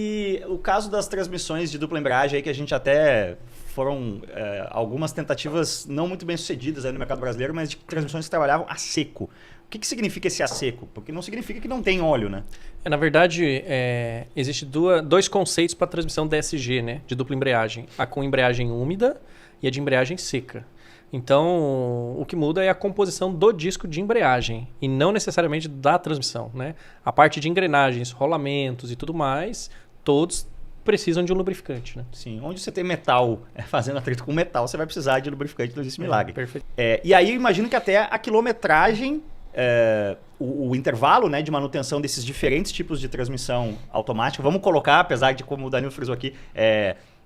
E o caso das transmissões de dupla embreagem aí, que a gente até foram algumas tentativas não muito bem sucedidas aí no mercado brasileiro, mas de transmissões que trabalhavam a seco. O que significa esse a seco? Porque não significa que não tem óleo, né? Na verdade, existe dois conceitos para transmissão DSG, né, de dupla embreagem. A com embreagem úmida e a de embreagem seca. Então, o que muda é a composição do disco de embreagem e não necessariamente da transmissão, né? A parte de engrenagens, rolamentos e tudo mais, todos precisam de um lubrificante, né? Sim, onde você tem metal fazendo atrito com metal, você vai precisar de lubrificante, não existe milagre. Perfeito. E aí eu imagino que até a quilometragem, o intervalo, né, de manutenção desses diferentes tipos de transmissão automática, vamos colocar, apesar de, como o Danilo frisou aqui,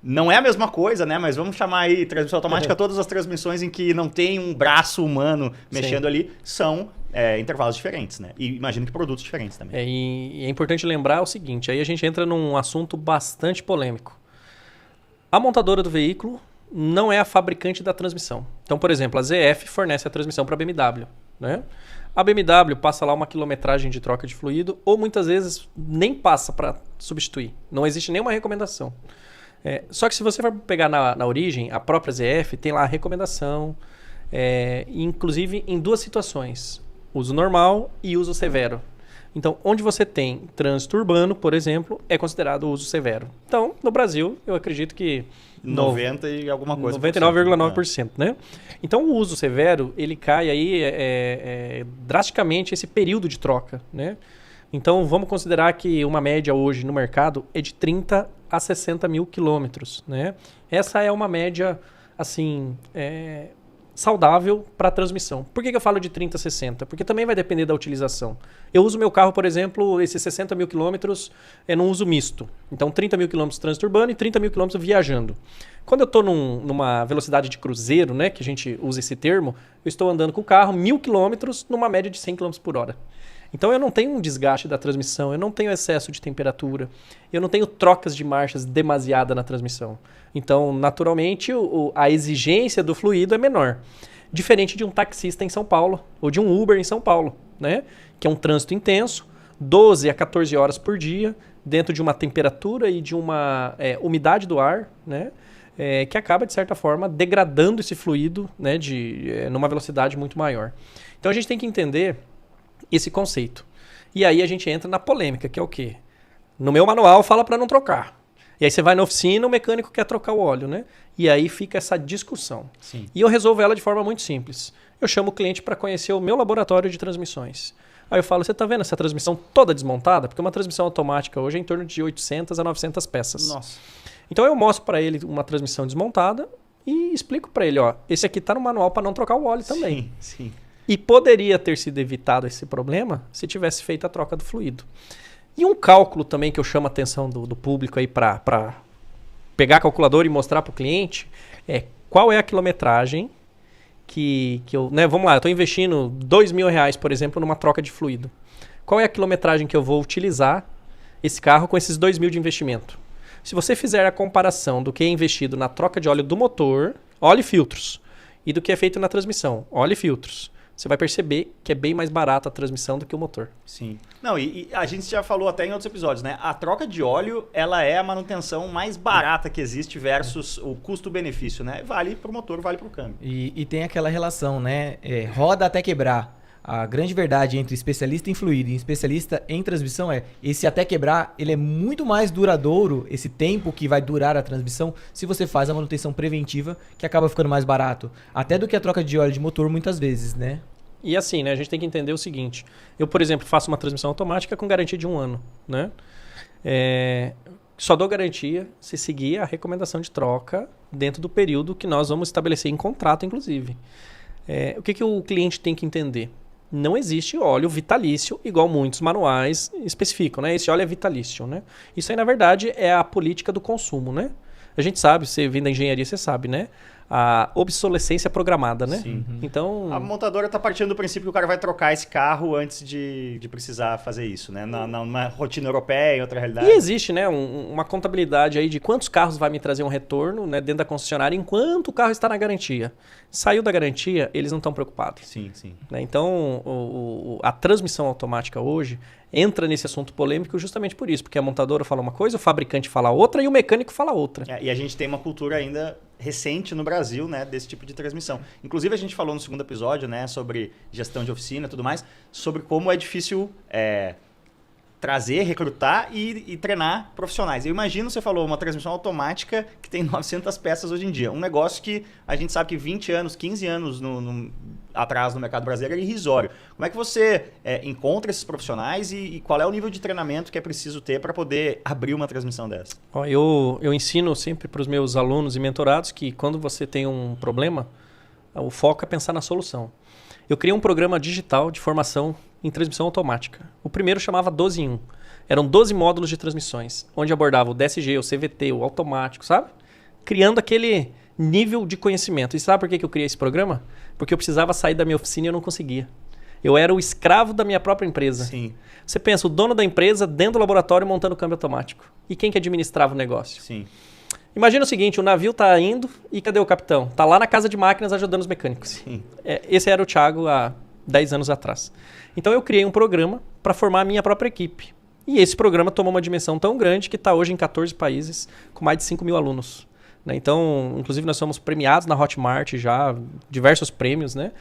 não é a mesma coisa, né? Mas vamos chamar aí transmissão automática, todas as transmissões em que não tem um braço humano mexendo ali, são intervalos diferentes, né? E imagino que produtos diferentes também. E é importante lembrar o seguinte, aí a gente entra num assunto bastante polêmico. A montadora do veículo não é a fabricante da transmissão. Então, por exemplo, a ZF fornece a transmissão para a BMW, né? A BMW passa lá uma quilometragem de troca de fluido, ou muitas vezes nem passa para substituir. Não existe nenhuma recomendação. Só que se você for pegar na origem, a própria ZF tem lá a recomendação, inclusive em duas situações, uso normal e uso severo. Então, onde você tem trânsito urbano, por exemplo, é considerado uso severo. Então, no Brasil, eu acredito que 90 e alguma coisa. 99,9%, né? Então, o uso severo, ele cai aí drasticamente esse período de troca, né? Então, vamos considerar que uma média hoje no mercado é de 30 a 60 mil quilômetros, né? Essa é uma média, assim, saudável para a transmissão. Por que eu falo de 30 a 60? Porque também vai depender da utilização. Eu uso meu carro, por exemplo, esses 60 mil quilômetros num uso misto. Então, 30 mil quilômetros trânsito urbano e 30 mil quilômetros viajando. Quando eu estou numa velocidade de cruzeiro, né, que a gente usa esse termo, eu estou andando com o carro 1.000 quilômetros numa média de 100 km por hora. Então, eu não tenho um desgaste da transmissão, eu não tenho excesso de temperatura, eu não tenho trocas de marchas demasiada na transmissão. Então, naturalmente, a exigência do fluido é menor. Diferente de um taxista em São Paulo, ou de um Uber em São Paulo, né? Que é um trânsito intenso, 12 a 14 horas por dia, dentro de uma temperatura e de uma umidade do ar, né? Que acaba, de certa forma, degradando esse fluido, né? Numa velocidade muito maior. Então, a gente tem que entender esse conceito. E aí a gente entra na polêmica, que é o quê? No meu manual fala para não trocar. E aí você vai na oficina, o mecânico quer trocar o óleo, né? E aí fica essa discussão. Sim. E eu resolvo ela de forma muito simples. Eu chamo o cliente para conhecer o meu laboratório de transmissões. Aí eu falo, você está vendo essa transmissão toda desmontada? Porque uma transmissão automática hoje é em torno de 800 a 900 peças. Nossa. Então eu mostro para ele uma transmissão desmontada e explico para ele, ó, esse aqui está no manual para não trocar o óleo também. Sim. E poderia ter sido evitado esse problema se tivesse feito a troca do fluido. E um cálculo também que eu chamo a atenção do público aí para pegar a calculadora e mostrar para o cliente é qual é a quilometragem que eu... Né, vamos lá, eu estou investindo R$2.000, por exemplo, numa troca de fluido. Qual é a quilometragem que eu vou utilizar esse carro com esses R$2.000 de investimento? Se você fizer a comparação do que é investido na troca de óleo do motor, óleo e filtros, e do que é feito na transmissão, óleo e filtros, você vai perceber que é bem mais barata a transmissão do que o motor. Sim. Não, e a gente já falou até em outros episódios, né? A troca de óleo, ela é a manutenção mais barata que existe versus o custo-benefício, né? Vale para o motor, vale para o câmbio. E tem aquela relação, né? Roda até quebrar. A grande verdade entre especialista em fluido e especialista em transmissão esse até quebrar, ele é muito mais duradouro, esse tempo que vai durar a transmissão, se você faz a manutenção preventiva, que acaba ficando mais barato. Até do que a troca de óleo de motor muitas vezes, né? E assim, né? A gente tem que entender o seguinte. Eu, por exemplo, faço uma transmissão automática com garantia de 1 ano, né? Só dou garantia se seguir a recomendação de troca dentro do período que nós vamos estabelecer em contrato, inclusive. O que o cliente tem que entender? Não existe óleo vitalício, igual muitos manuais especificam, né? Esse óleo é vitalício, né? Isso aí, na verdade, é a política do consumo, né? A gente sabe, você vem da engenharia, você sabe, né? a obsolescência programada, né? Sim. Então, A montadora está partindo do princípio que o cara vai trocar esse carro antes de precisar fazer isso, né? Numa rotina europeia, em outra realidade. e existe, né, uma contabilidade aí de quantos carros vai me trazer um retorno, né, dentro da concessionária enquanto o carro está na garantia. Saiu da garantia, eles não estão preocupados. Sim, sim. Né? Então, a transmissão automática hoje entra nesse assunto polêmico justamente por isso, porque a montadora fala uma coisa, o fabricante fala outra e o mecânico fala outra. E a gente tem uma cultura ainda recente no Brasil, né, desse tipo de transmissão. Inclusive, a gente falou no segundo episódio, né, sobre gestão de oficina e tudo mais, sobre como é difícil trazer, recrutar e treinar profissionais. Eu imagino, você falou, uma transmissão automática que tem 900 peças hoje em dia. Um negócio que a gente sabe que 20 anos, 15 anos atrás no mercado brasileiro era irrisório. Como é que você encontra esses profissionais e qual é o nível de treinamento que é preciso ter para poder abrir uma transmissão dessa? Ó, eu ensino sempre para os meus alunos e mentorados que quando você tem um problema, o foco é pensar na solução. Eu criei um programa digital de formação em transmissão automática. O primeiro chamava 12 em 1. Eram 12 módulos de transmissões, onde abordava o DSG, o CVT, o automático, sabe? Criando aquele nível de conhecimento. E sabe por que eu criei esse programa? Porque eu precisava sair da minha oficina e eu não conseguia. Eu era o escravo da minha própria empresa. Sim. Você pensa, o dono da empresa dentro do laboratório montando câmbio automático. E quem que administrava o negócio? Sim. Imagina o seguinte, o navio tá indo e cadê o capitão? Tá lá na casa de máquinas ajudando os mecânicos. Sim. Esse era o Thiago há 10 anos atrás. Então eu criei um programa para formar a minha própria equipe. E esse programa tomou uma dimensão tão grande que está hoje em 14 países com mais de 5 mil alunos. Né? Então, inclusive nós somos premiados na Hotmart já, diversos prêmios, né?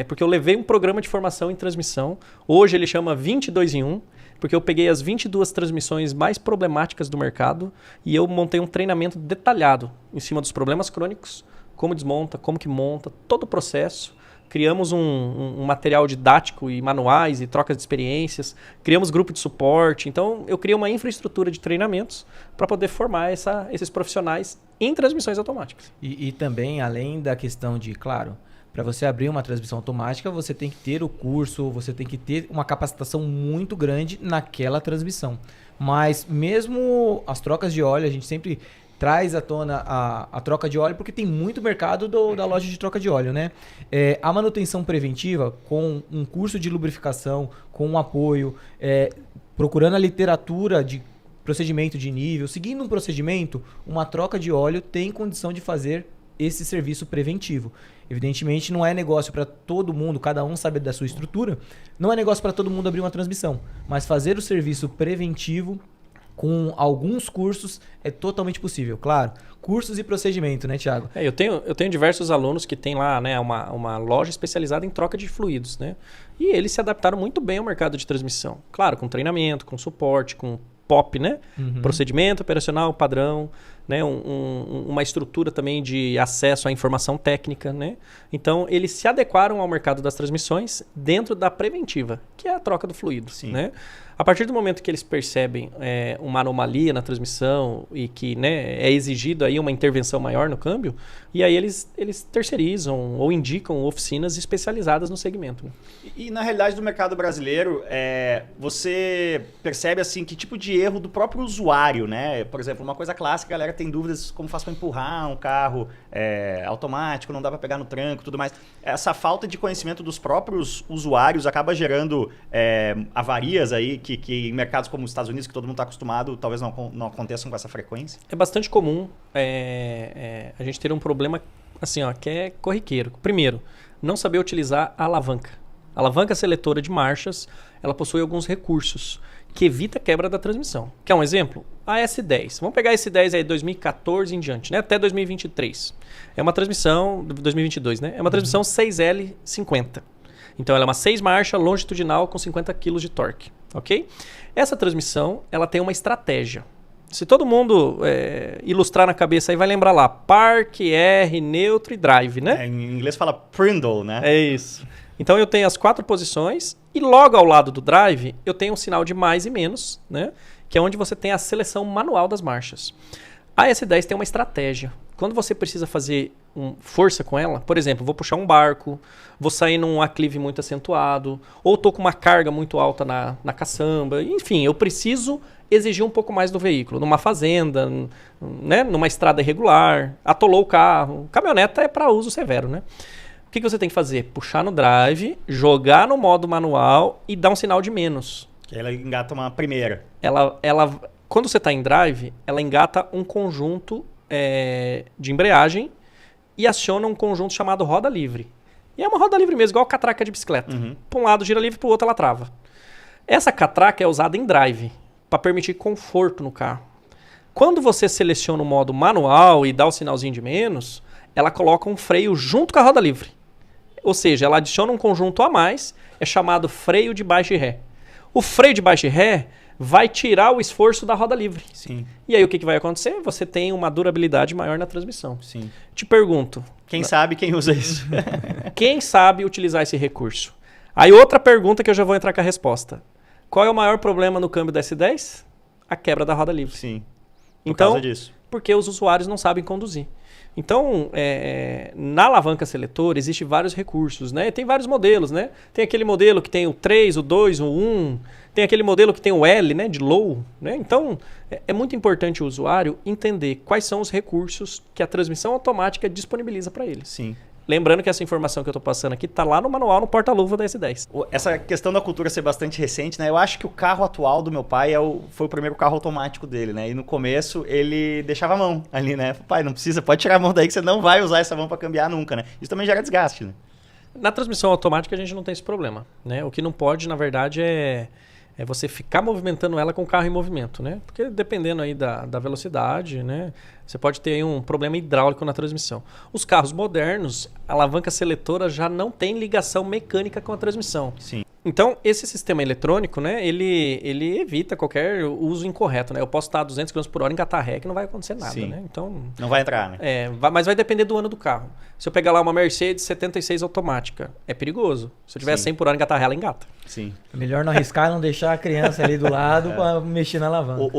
Porque eu levei um programa de formação em transmissão. Hoje ele chama 22 em 1. Porque eu peguei as 22 transmissões mais problemáticas do mercado e eu montei um treinamento detalhado em cima dos problemas crônicos, como desmonta, como que monta, todo o processo. Criamos um material didático e manuais e trocas de experiências, criamos grupo de suporte. Então, eu criei uma infraestrutura de treinamentos para poder formar esses profissionais em transmissões automáticas. E também, além da questão de, claro, para você abrir uma transmissão automática, você tem que ter o curso, você tem que ter uma capacitação muito grande naquela transmissão. Mas mesmo as trocas de óleo, a gente sempre traz à tona a troca de óleo, porque tem muito mercado da loja de troca de óleo, né? A manutenção preventiva, com um curso de lubrificação, com um apoio, procurando a literatura de procedimento de nível, seguindo um procedimento, uma troca de óleo tem condição de fazer esse serviço preventivo. Evidentemente, não é negócio para todo mundo, cada um sabe da sua estrutura, não é negócio para todo mundo abrir uma transmissão, mas fazer o serviço preventivo com alguns cursos é totalmente possível. Claro, cursos e procedimento, né, Thiago? Eu tenho diversos alunos que têm lá, né, uma loja especializada em troca de fluidos, né? E eles se adaptaram muito bem ao mercado de transmissão. Claro, com treinamento, com suporte, com POP, né? Uhum. Procedimento operacional padrão, né? Uma estrutura também de acesso à informação técnica, né? Então, eles se adequaram ao mercado das transmissões dentro da preventiva, que é a troca do fluido. Sim. Né? A partir do momento que eles percebem uma anomalia na transmissão e que, né, é exigido aí uma intervenção maior no câmbio, e aí eles terceirizam ou indicam oficinas especializadas no segmento. Né? E na realidade do mercado brasileiro, você percebe assim que tipo de erro do próprio usuário, né? Por exemplo, uma coisa clássica, a galera tem dúvidas como faz para empurrar um carro automático, não dá para pegar no tranco, tudo mais. Essa falta de conhecimento dos próprios usuários acaba gerando avarias aí que em mercados como os Estados Unidos, que todo mundo está acostumado, talvez não aconteçam com essa frequência. É bastante comum a gente ter um problema assim, ó, que é corriqueiro. Primeiro, não saber utilizar a alavanca. A alavanca seletora de marchas, ela possui alguns recursos que evita a quebra da transmissão. Quer um exemplo? A S10. Vamos pegar a S10 aí 2014 em diante, né? Até 2023. É uma transmissão, 2022, né? É uma transmissão 6L50. Então ela é uma 6 marcha longitudinal com 50 kg de torque, ok? Essa transmissão, ela tem uma estratégia. Se todo mundo ilustrar na cabeça aí, vai lembrar lá, Park, R, Neutro e Drive, né? Em inglês fala Prindle, né? É isso. Então eu tenho as 4 posições e logo ao lado do Drive eu tenho um sinal de mais e menos, né? Que é onde você tem a seleção manual das marchas. A S10 tem uma estratégia. quando você precisa fazer força com ela, por exemplo, vou puxar um barco, vou sair num aclive muito acentuado, ou estou com uma carga muito alta na caçamba, enfim, eu preciso exigir um pouco mais do veículo. Numa fazenda, né, numa estrada irregular, atolou o carro. Caminhoneta é para uso severo, né? O que você tem que fazer? Puxar no drive, jogar no modo manual e dar um sinal de menos. Que ela engata uma primeira. Quando você está em drive, ela engata um conjunto de embreagem e aciona um conjunto chamado roda livre. E é uma roda livre mesmo, igual a catraca de bicicleta. Para um lado gira livre, para o outro ela trava. Essa catraca é usada em drive, para permitir conforto no carro. Quando você seleciona o modo manual e dá o sinalzinho de menos, ela coloca um freio junto com a roda livre. Ou seja, ela adiciona um conjunto a mais, é chamado freio de baixa e ré. O freio de baixa e ré vai tirar o esforço da roda livre. Sim. E aí o que vai acontecer? Você tem uma durabilidade maior na transmissão. Sim. Te pergunto. Quem sabe quem usa isso? Quem sabe utilizar esse recurso? Aí outra pergunta que eu já vou entrar com a resposta. Qual é o maior problema no câmbio da S10? A quebra da roda livre. Sim. Por causa disso. Porque os usuários não sabem conduzir. Então, na alavanca seletora, existem vários recursos, né? Tem vários modelos, né? Tem aquele modelo que tem o 3, o 2, o 1. Tem aquele modelo que tem o L, né? De low. Né? Então, é muito importante o usuário entender quais são os recursos que a transmissão automática disponibiliza para ele. Sim. Lembrando que essa informação que eu estou passando aqui está lá no manual, no porta-luva da S10. Essa questão da cultura ser bastante recente, né? Eu acho que o carro atual do meu pai foi o primeiro carro automático dele, né? E no começo ele deixava a mão ali, né? Pai, não precisa, pode tirar a mão daí que você não vai usar essa mão para cambiar nunca, né? Isso também gera desgaste, né? Na transmissão automática a gente não tem esse problema, né? O que não pode, na verdade, é você ficar movimentando ela com o carro em movimento, né? Porque dependendo aí da velocidade, né? Você pode ter aí um problema hidráulico na transmissão. Os carros modernos, a alavanca seletora já não tem ligação mecânica com a transmissão. Sim. Então, esse sistema eletrônico, né? Ele evita qualquer uso incorreto, né? Eu posso estar a 200 km por hora, engatar ré, que não vai acontecer nada, Sim. né? Então, não vai entrar, né? Mas vai depender do ano do carro. Se eu pegar lá uma Mercedes 76 automática, é perigoso. Se eu tiver 100 por hora, engatar ré, ela engata. Sim. É melhor não arriscar, não deixar a criança ali do lado para mexer na alavanca.